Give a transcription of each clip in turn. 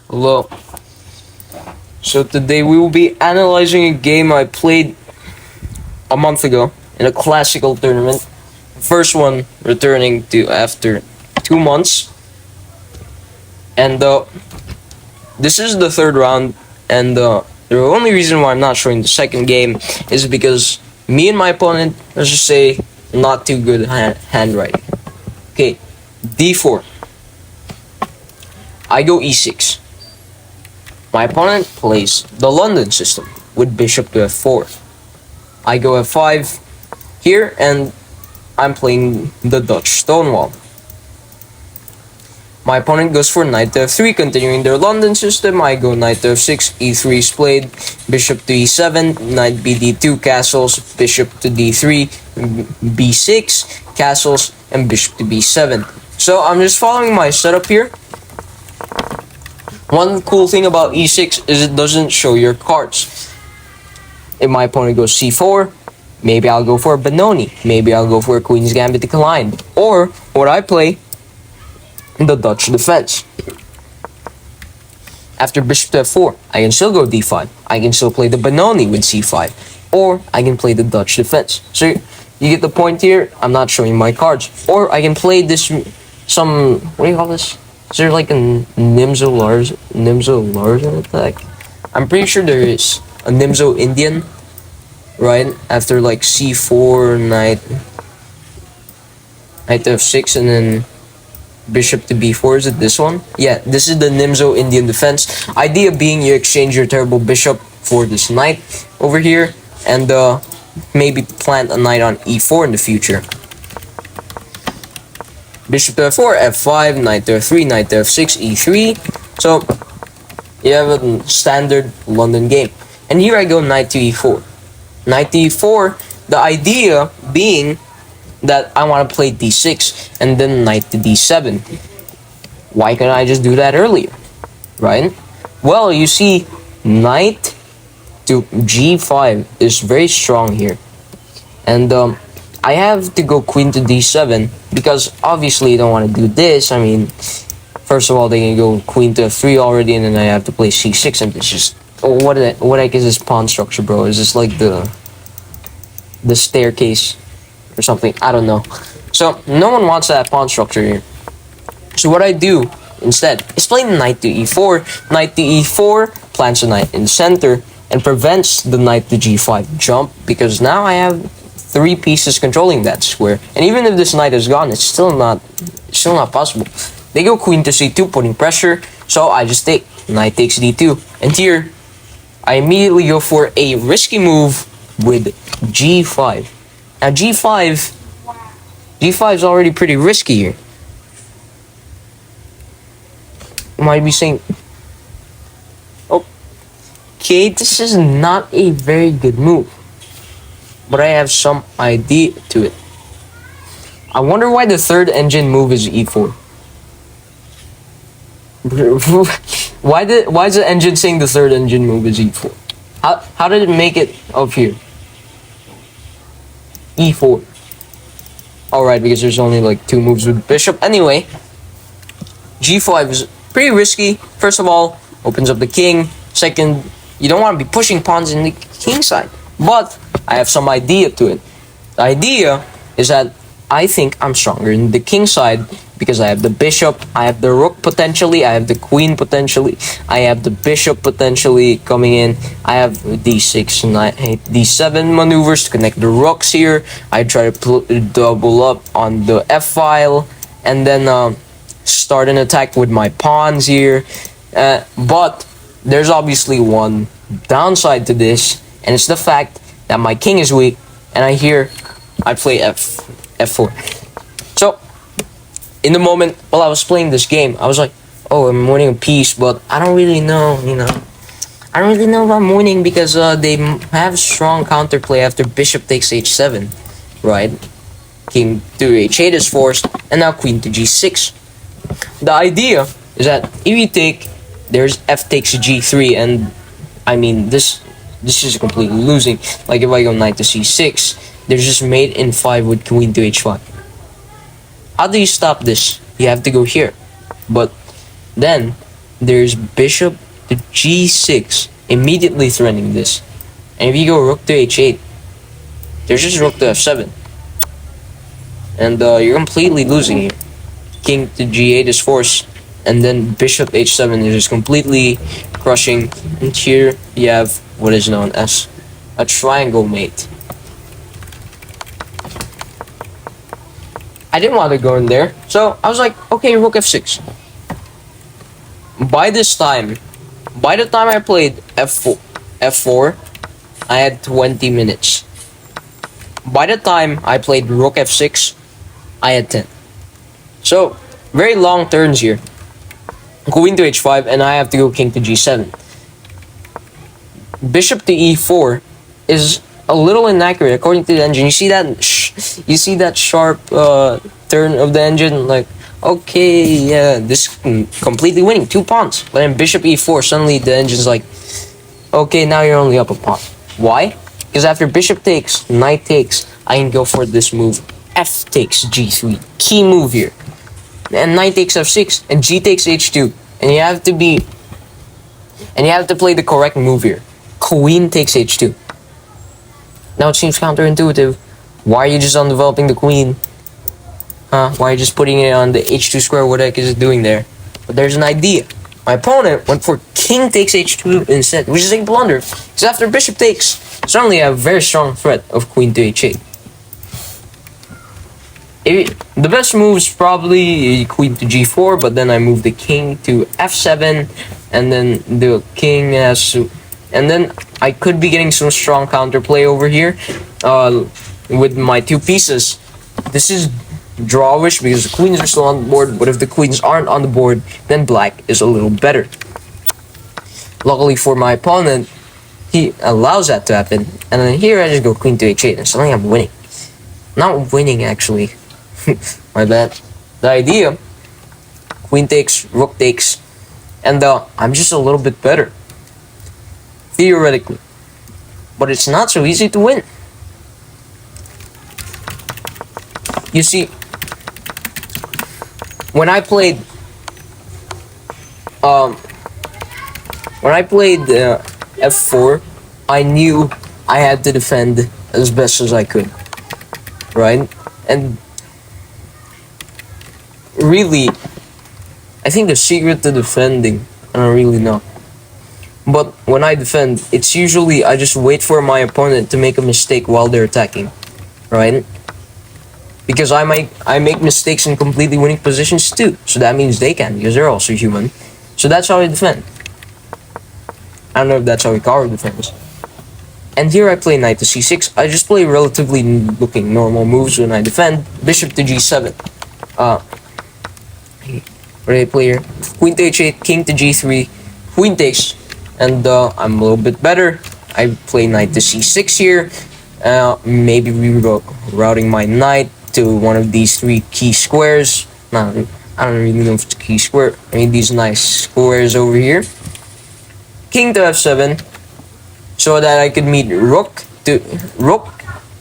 Hello. So today we will be analyzing a game I played a month ago in a classical tournament. First one returning to after 2 months. And this is the third round, and the only reason why I'm not showing the second game is because me and my opponent, let's just say, not too good handwriting. Okay, d4. I go e6. My opponent plays the London system with bishop to f4. I go f5 here, and I'm playing the Dutch stonewall. My opponent goes for knight to f3, continuing their London system. I go knight to f6, e3 is played, bishop to e7, knight bd2, castles, bishop to d3, b6, castles, and bishop to b7. So I'm just following my setup here. One cool thing about e6 is it doesn't show your cards. If my opponent goes c4, maybe I'll go for Benoni. Maybe I'll go for Queen's Gambit declined. Or what I play, the Dutch defense. After bishop to f4, I can still go d5. I can still play the Benoni with c5. Or I can play the Dutch defense. So you get the point here. I'm not showing my cards. Or I can play this, what do you call this? Is there like a Nimzo Larsen attack? I'm pretty sure there is. A Nimzo Indian, right? After like c4, knight to f6, and then bishop to b4. Is it this one? Yeah, this is the Nimzo Indian defense. Idea being you exchange your terrible bishop for this knight over here, and maybe plant a knight on e4 in the future. Bishop to f4, f5, knight to f3, knight to f6, e3. So you have a standard London game. And here I go knight to e4. Knight to e4, the idea being that I want to play d6 and then knight to d7. Why can't I just do that earlier? Right? Well, you see, knight to g5 is very strong here. And I have to go queen to d7 because obviously you don't want to do this. I mean, first of all, they can go queen to f3 already, and then I have to play c6, and it's just what the heck is this pawn structure, bro? Is this like the staircase or something? I don't know. So no one wants that pawn structure here. So what I do instead is play knight to e4. Knight to e4 plants a knight in the center and prevents the knight to g5 jump, because now I have 3 pieces controlling that square. And even if this knight is gone, it's still not possible. They go queen to c2, putting pressure. So I just take knight takes d2. And here, I immediately go for a risky move with g5. Now g5 is already pretty risky here. You might be saying, okay, this is not a very good move, but I have some idea to it. I wonder why the third engine move is e4. Why is the engine saying the third engine move is e4? How did it make it up here? e4. Alright, because there's only like 2 moves with bishop. Anyway, g5 is pretty risky. First of all, opens up the king. Second, you don't want to be pushing pawns in the king side. But I have some idea to it. The idea is that I think I'm stronger in the king side because I have the bishop, I have the rook potentially, I have the queen potentially, I have the bishop potentially coming in, I have d6 and d7 maneuvers to connect the rooks here. I try to double up on the f file and then start an attack with my pawns here. But there's obviously one downside to this, and it's the fact that my king is weak, and I play f4. So, in the moment while I was playing this game, I was like, oh, I'm winning a piece, but I don't really know, I don't really know if I'm winning because they have strong counterplay after bishop takes h7, right? King to h8 is forced, and now queen to g6. The idea is that if you take, there's f takes g3, and I mean, this is completely losing. Like if I go knight to c6, there's just mate in 5 with queen to h5. How do you stop this? You have to go here. But then there's bishop to g6, immediately threatening this. And if you go rook to h8, there's just rook to f7. And you're completely losing here. King to g8 is forced. And then bishop h7 is just completely crushing. And here you have what is known as a triangle mate. I didn't want to go in there, so I was like, okay, rook f6. By the time I played f4, I had 20 minutes. By the time I played rook f6, I had 10. So, very long turns here. Queen to h5, and I have to go king to g7. Bishop to e4 is a little inaccurate according to the engine. You see that? You see that sharp turn of the engine? Like, okay, yeah, this completely winning 2 pawns. But then bishop e4, suddenly the engine's like, okay, now you're only up a pawn. Why? Because after bishop takes, knight takes, I can go for this move. F takes g3, key move here. And knight takes f6, and g takes h2. And you have to play the correct move here. Queen takes h2. Now it seems counterintuitive. Why are you just undeveloping the queen? Why are you just putting it on the h2 square? What the heck is it doing there? But there's an idea. My opponent went for king takes h2 instead, which is a blunder. Because after bishop takes, suddenly I have a very strong threat of queen to h8. The best move is probably queen to g4, but then I move the king to f7, and then the king has to... And then I could be getting some strong counterplay over here with my 2 pieces. This is drawish because the queens are still on the board, but if the queens aren't on the board, then black is a little better. Luckily for my opponent, he allows that to happen. And then here I just go queen to h8, and suddenly I'm winning. Not winning, actually. My bad. The idea, queen takes, rook takes, and I'm just a little bit better. Theoretically. But it's not so easy to win. You see, when I played f4, I knew I had to defend as best as I could, right? And really, I think the secret to defending, I don't really know. But when I defend, it's usually I just wait for my opponent to make a mistake while they're attacking, right? Because I make mistakes in completely winning positions too. So that means they can, because they're also human. So that's how I defend. I don't know if that's how Hikaru defends. And here I play knight to c6. I just play relatively looking normal moves when I defend. Bishop to g7. What do I play here? Queen to h8, king to g3, queen takes, and I'm a little bit better. I play knight to c6 here. Maybe rerouting my knight to one of these 3 key squares. No, I don't really know if it's a key square. I mean these nice squares over here. King to f7, so that I could meet rook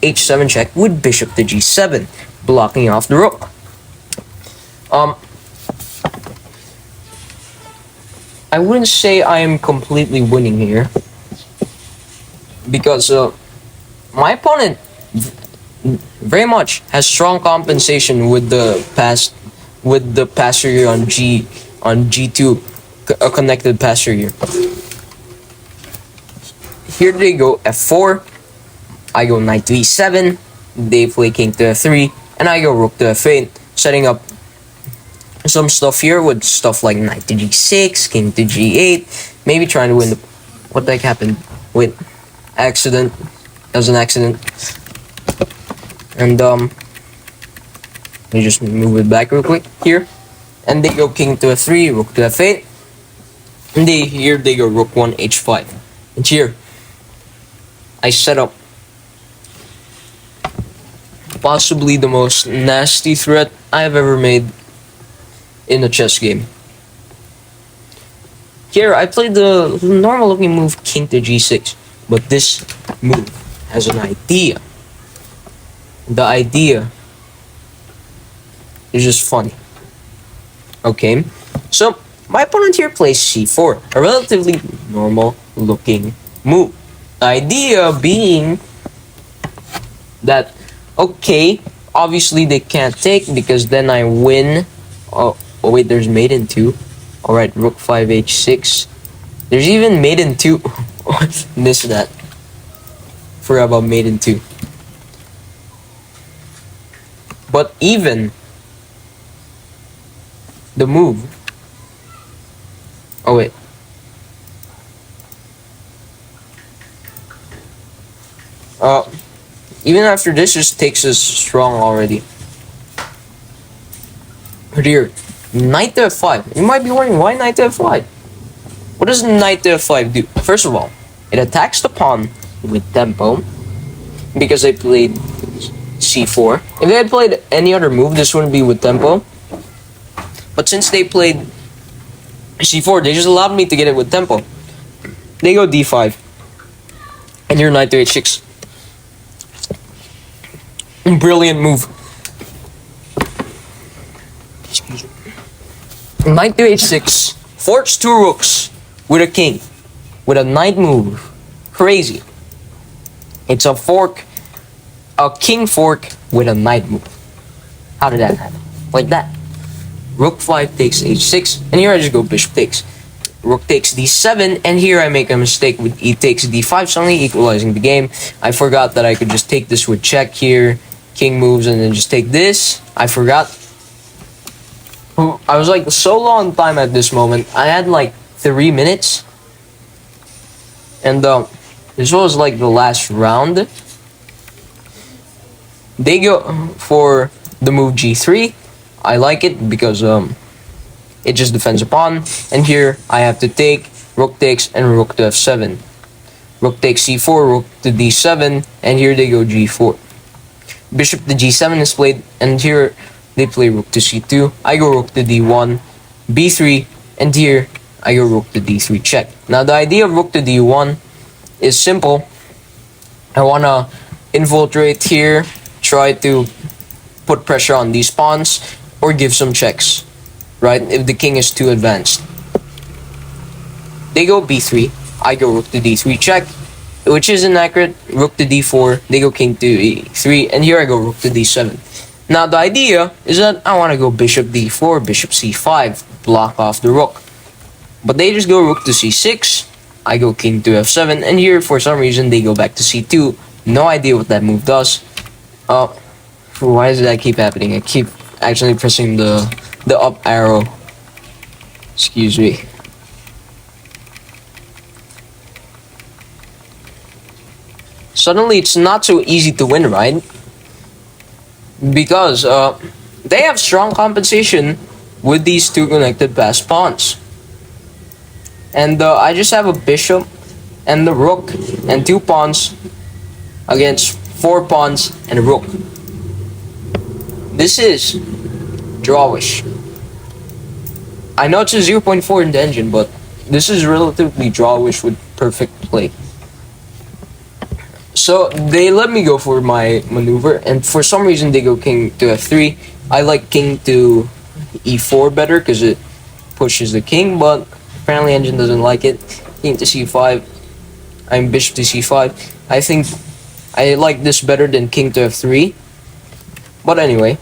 h7 check with bishop to g7, blocking off the rook. I wouldn't say I am completely winning here, because my opponent very much has strong compensation with the passer here on g2, a connected passer here. Here they go f4, I go knight to e7, they play king to f3, and I go rook to f8, setting up some stuff here with stuff like knight to g6, king to g8, maybe trying to win the... What the heck happened? Wait, accident. That was an accident. And let me just move it back real quick here. And they go king to f3, rook to f8, and here they go rook 1 h5. And here I set up possibly the most nasty threat I've ever made in a chess game. Here I played the normal looking move king to g6, but this move has an idea. The idea is just funny. Okay, so my opponent here plays c4, a relatively normal looking move. The idea being that, okay, obviously they can't take because then I win. Oh wait, there's mate in 2. Alright, rook 5 h6. There's even mate in 2. Missed that. Forgot about mate in 2. But even the move. Oh wait. Even after this, just takes us strong already. Here, knight to f5. You might be wondering, why knight to f5? What does knight to f5 do? First of all, it attacks the pawn with tempo, because they played c4. If they had played any other move, this wouldn't be with tempo. But since they played c4, they just allowed me to get it with tempo. They go d5. And you're knight to h6. Brilliant move. Knight to h6. Forks 2 rooks with a king. With a knight move. Crazy. It's a fork. A king fork with a knight move. How did that happen? Like that. Rook 5 takes h6. And here I just go bishop takes. Rook takes d7, and here I make a mistake with e takes d5, suddenly equalizing the game. I forgot that I could just take this with check here. King moves and then just take this. I forgot. I was like so low on time at this moment. I had like 3 minutes. And this was like the last round. They go for the move g3. I like it because it just defends a pawn. And here I have to take rook takes and rook to f7. Rook takes c4, rook to d7, and here they go g4. Bishop to g7 is played, and here they play rook to c2. I go rook to d1, b3, and here I go rook to d3 check. Now the idea of rook to d1 is simple. I want to infiltrate here, try to put pressure on these pawns, or give some checks, right, if the king is too advanced. They go b3, I go rook to d3 check, which is inaccurate. Rook to d4, they go king to e3, and here I go rook to d7. Now the idea is that I want to go bishop d4, bishop c5, block off the rook. But they just go rook to c6, I go king to f7, and here for some reason they go back to c2. No idea what that move does. Why does that keep happening? I keep actually pressing the up arrow. Excuse me. Suddenly it's not so easy to win, right? Because they have strong compensation with these 2 connected passed pawns. And I just have a bishop and the rook and 2 pawns against 4 pawns and a rook. This is drawish. I know it's a 0.4 in the engine, but this is relatively drawish with perfect play. So they let me go for my maneuver, and for some reason they go king to f3. I like king to e4 better because it pushes the king, but apparently engine doesn't like it. King to c5. I'm bishop to c5. I think I like this better than king to f3. But anyway.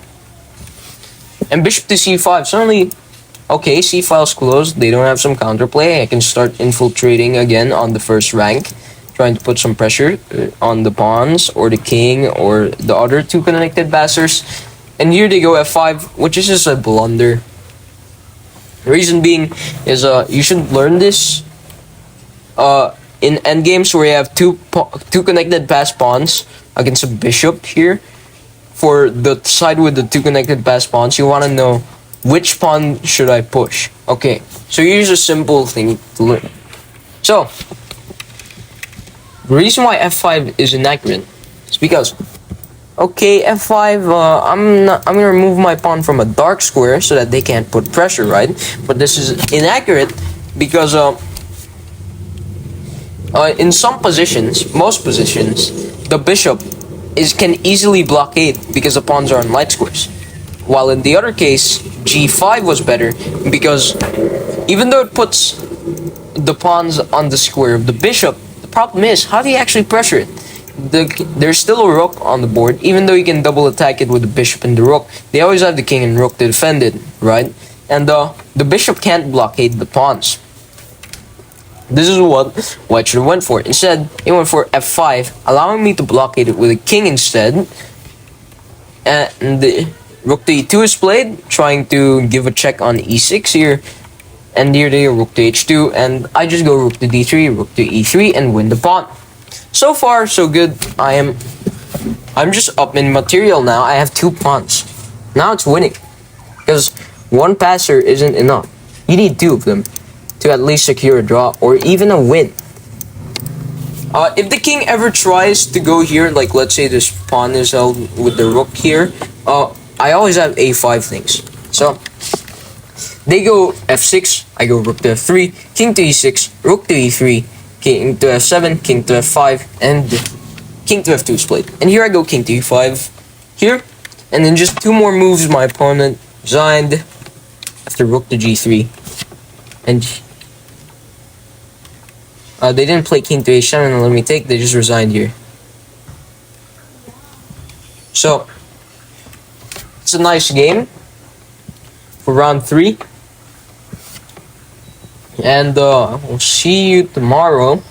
And bishop to c5. Suddenly, okay, c file's closed. They don't have some counterplay. I can start infiltrating again on the first rank, trying to put some pressure on the pawns or the king or the other 2 connected passers. And here they go f5, which is just a blunder. The reason being is you should learn this in endgames where you have two connected passed pawns against a bishop here. For the side with the 2 connected passed pawns, you want to know which pawn should I push. Okay, so here's a simple thing to learn. So the reason why f5 is inaccurate is because, okay, f5, I'm gonna remove my pawn from a dark square so that they can't put pressure, right? But this is inaccurate because in some positions, most positions, the bishop can easily blockade because the pawns are on light squares. While in the other case, g5 was better because even though it puts the pawns on the square of the bishop, the problem is, how do you actually pressure it? There's still a rook on the board, even though you can double attack it with the bishop and the rook. They always have the king and rook to defend it, right? And the bishop can't blockade the pawns. This is what white should have went for. Instead, he went for f5, allowing me to blockade it with a king instead. And the rook to e2 is played, trying to give a check on e6 here. And here they go rook to h2, and I just go rook to d3, rook to e3, and win the pawn. So far, so good. I'm just up in material now. I have 2 pawns. Now it's winning. Because one passer isn't enough. You need 2 of them to at least secure a draw or even a win. If the king ever tries to go here, like let's say this pawn is held with the rook here, I always have a5 things. So they go f6, I go rook to f3, king to e6, rook to e3, king to f7, king to f5, and king to f2 is played. And here I go king to e5 here, and in just 2 more moves my opponent resigned after rook to g3. And they didn't play king to h7 and let me take, they just resigned here. So it's a nice game for round 3. And we'll see you tomorrow,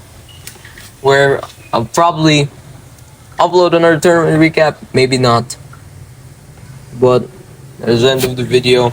where I'll probably upload another tournament recap, maybe not. But that's the end of the video.